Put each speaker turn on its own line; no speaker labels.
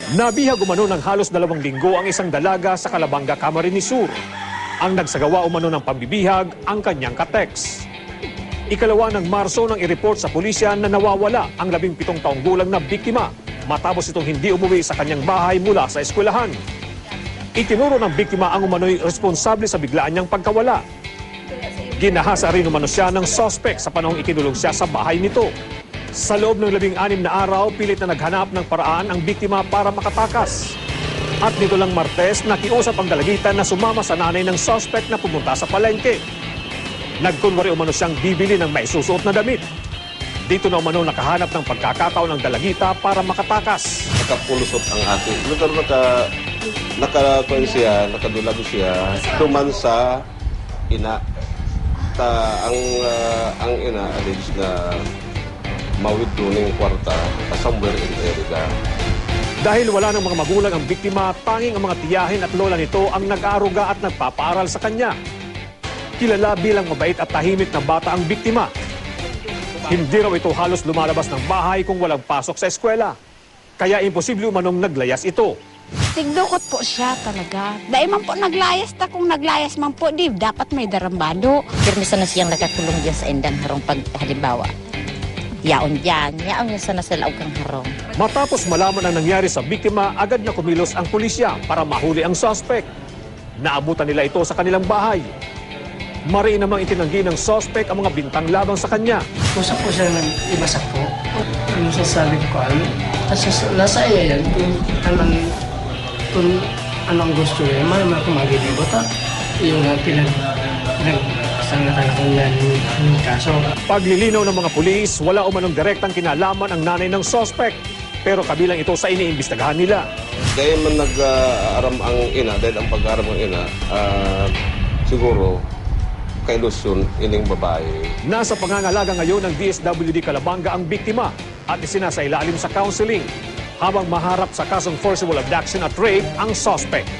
Nabihag umano ng halos 2 linggo ang isang dalaga sa Calabanga, Camarines Sur. Ang nagsagawa umano ng pambibihag ang kanyang kateks. Ikalawa ng Marso nang i-report sa pulisya na nawawala ang 17 taong gulang na biktima matapos itong hindi umuwi sa kanyang bahay mula sa eskwelahan. Itinuro ng biktima ang umano'y responsable sa biglaan niyang pagkawala. Ginahasa rin umano siya ng suspect sa panahong ikinulong siya sa bahay nito. Sa loob ng 16 na araw, pilit na naghanap ng paraan ang biktima para makatakas. At nito lang Martes, nakiusap ang dalagitan na sumama sa nanay ng suspect na pumunta sa palengke. Nagkunwari umano siyang bibili ng maisusuot na damit. Dito na umano nakahanap ng pagkakataon ng dalagita para makatakas.
Nakapulusot ang ate. Lugar nakakuan siya, nakadulag siya. Tuman sa ina. Ang ina, alleged na mawidro ng kwarta somewhere in Erika.
Dahil wala ng mga magulang ang biktima, tanging ang mga tiyahin at lola nito ang nag-aaruga at nagpapaaral sa kanya. Kilala bilang mabait at tahimik na bata ang biktima. Hindi raw ito halos lumalabas ng bahay kung walang pasok sa eskwela. Kaya imposible umanong naglayas ito.
Tigdukot po siya talaga. Dahil man po naglayas ta, kung naglayas man po, di dapat may darambado.
Pirmisa na siyang nakatulong dyan sa indang harong pag halimbawa. Yaon niya sana sa laog kang harong.
Matapos malaman ang nangyari sa biktima, agad na kumilos ang pulisya para mahuli ang suspect. Naabutan nila ito sa kanilang bahay. Mariin namang itinanggi ng suspect ang mga bintang labang sa kanya.
Usap ko siya ng ibasak po. Yung sasabi ko kasi nasa iya yan, kung anong gusto niya, marami ako magigibot yung pinag-sangatan ko yan yung kaso.
Paglilinaw ng mga pulis, wala umanong direktang kinalaman ang nanay ng suspect. Pero kabilang ito sa iniimbestagahan nila.
Dahil man nag-aram ang ina, dahil ang pag-aram ang ina, siguro, kailusyon ining babae.
Nasa pangangalaga ngayon ng DSWD Calabanga ang biktima at isinasailalim sa counseling habang maharap sa kasong forcible abduction at rape ang suspect.